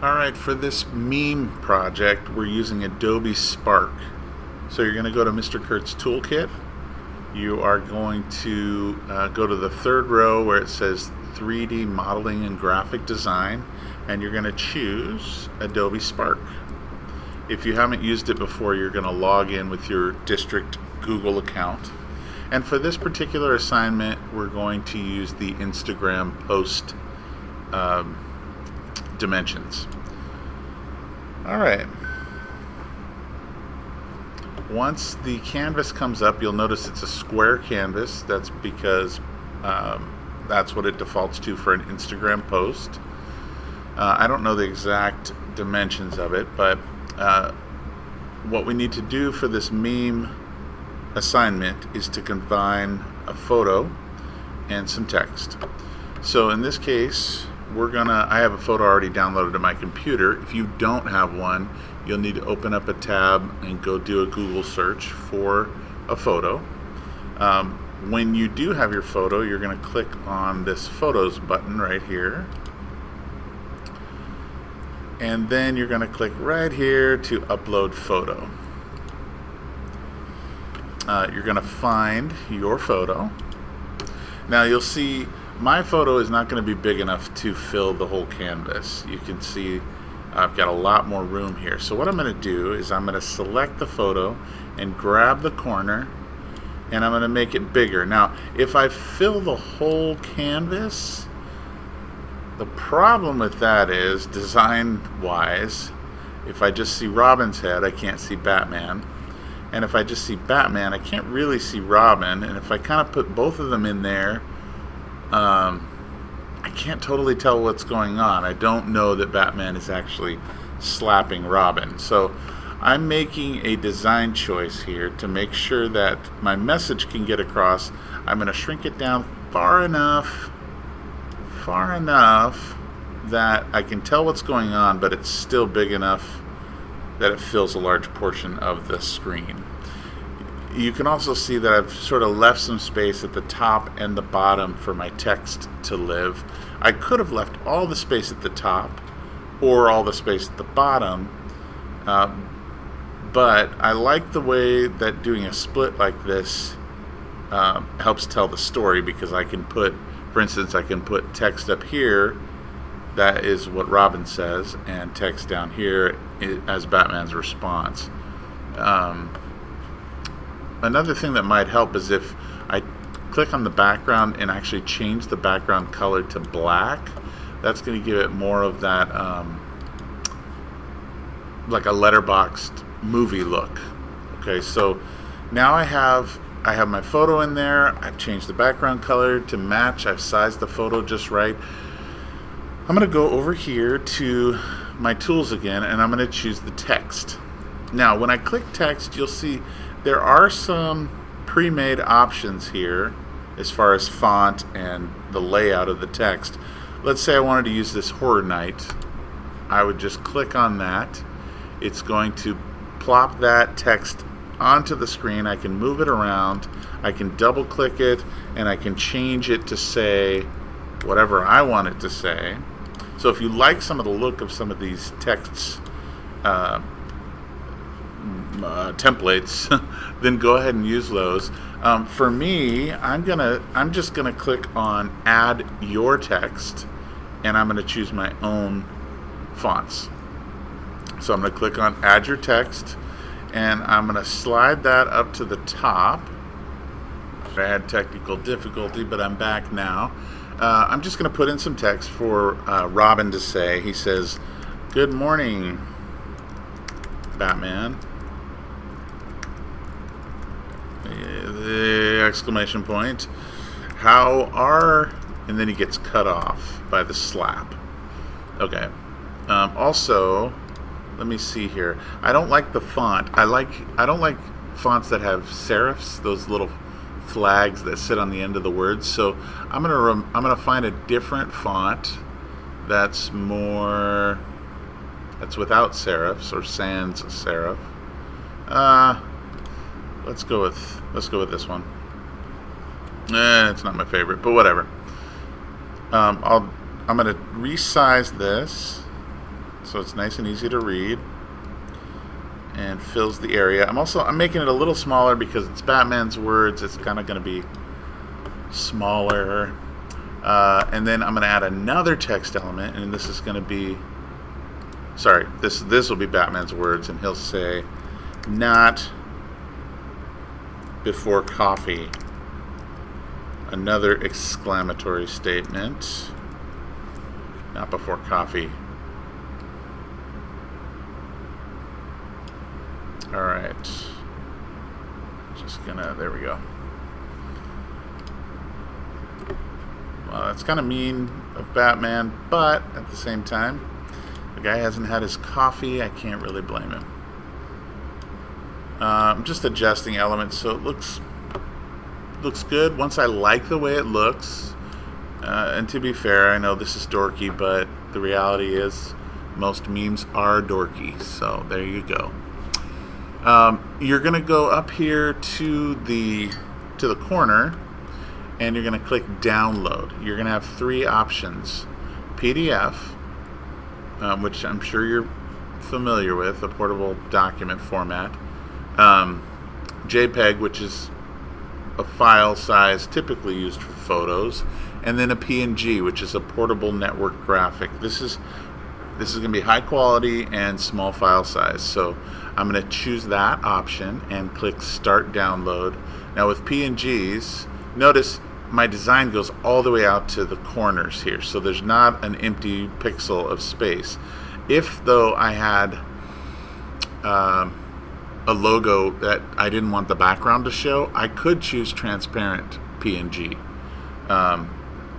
Alright, for this meme project, we're using Adobe Spark. So you're going to go to Mr. Kurt's Toolkit. You are going to go to the third row where it says 3D Modeling and Graphic Design, and you're going to choose Adobe Spark. If you haven't used it before, you're going to log in with your district Google account. And for this particular assignment, we're going to use the Instagram post dimensions. Alright. Once the canvas comes up, you'll notice it's a square canvas. That's because that's what it defaults to for an Instagram post. I don't know the exact dimensions of it, but what we need to do for this meme assignment is to combine a photo and some text. So in this case, I have a photo already downloaded to my computer. If you don't have one, you'll need to open up a tab and go do a Google search for a photo. When you do have your photo, you're going to click on this Photos button right here. And then you're going to click right here to upload photo. You're going to find your photo. Now you'll see my photo is not going to be big enough to fill the whole canvas. You can see I've got a lot more room here. So what I'm going to do is I'm going to select the photo and grab the corner, and I'm going to make it bigger. Now if I fill the whole canvas, the problem with that is, design wise, if I just see Robin's head, I can't see Batman. And if I just see Batman, I can't really see Robin. And if I kind of put both of them in there, I can't totally tell what's going on. I don't know that Batman is actually slapping Robin. So I'm making a design choice here to make sure that my message can get across. I'm going to shrink it down far enough that I can tell what's going on, but it's still big enough that it fills a large portion of the screen. You can also see that I've sort of left some space at the top and the bottom for my text to live. I could have left all the space at the top or all the space at the bottom, but I like the way that doing a split like this helps tell the story, because I can put, for instance, I can put text up here, that is what Robin says, and text down here as Batman's response. Another thing that might help is if I click on the background and actually change the background color to black. That's going to give it more of that like a letterboxed movie look. Okay, so now I have my photo in there. I've changed the background color to match. I've sized the photo just right. I'm going to go over here to my tools again, and I'm going to choose the text. Now when I click text, you'll see there are some pre-made options here as far as font and the layout of the text. Let's say I wanted to use this Horror Night. I would just click on that. It's going to plop that text onto the screen. I can move it around. I can double click it, and I can change it to say whatever I want it to say. So if you like some of the look of some of these texts, templates, then go ahead and use those. For me, I'm just gonna click on Add Your Text, and I'm gonna choose my own fonts. So I'm gonna click on Add Your Text, and I'm gonna slide that up to the top. I had technical difficulty, but I'm back now. I'm just gonna put in some text for Robin to say. He says, "Good morning, Batman." The exclamation point. How are, and then he gets cut off by the slap. Okay. Also, let me see here. I don't like the font. I don't like fonts that have serifs, those little flags that sit on the end of the words. So I'm gonna find a different font that's without serifs or sans serif. Let's go with this one. It's not my favorite, but whatever. I'm going to resize this so it's nice and easy to read and fills the area. I'm making it a little smaller because it's Batman's words. It's kind of going to be smaller. And then I'm going to add another text element, and this is going to be, sorry, this will be Batman's words, and he'll say, not before coffee. Another exclamatory statement. Not before coffee. Alright. Just gonna, there we go. Well, that's kind of mean of Batman, but at the same time, the guy hasn't had his coffee. I can't really blame him. I'm just adjusting elements so it looks good. Once I like the way it looks, and to be fair, I know this is dorky, but the reality is most memes are dorky, so there you go. You're gonna go up here to the corner, and you're gonna click download. You're gonna have three options: PDF, which I'm sure you're familiar with, a portable document format, JPEG, which is a file size typically used for photos, and then a PNG, which is a portable network graphic. This is going to be high quality and small file size, so I'm going to choose that option and click Start Download. Now with PNGs, notice my design goes all the way out to the corners here, so there's not an empty pixel of space. If though I had a logo that I didn't want the background to show, I could choose transparent PNG.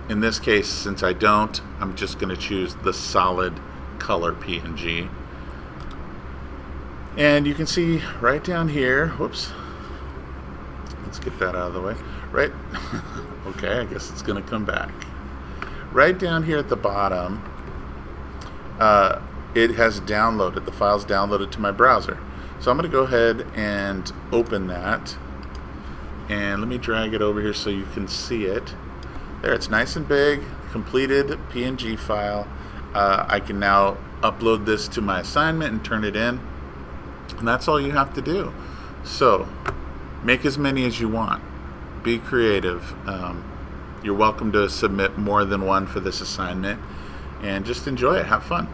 In this case, since I don't, I'm just going to choose the solid color PNG. And you can see right down here, whoops, let's get that out of the way. Right, okay, I guess it's going to come back. Right down here at the bottom, it has downloaded, the file's downloaded to my browser. So I'm going to go ahead and open that, and let me drag it over here so you can see it. There, it's nice and big, completed PNG file. I can now upload this to my assignment and turn it in, and that's all you have to do. So make as many as you want. Be creative. You're welcome to submit more than one for this assignment, and just enjoy it. Have fun.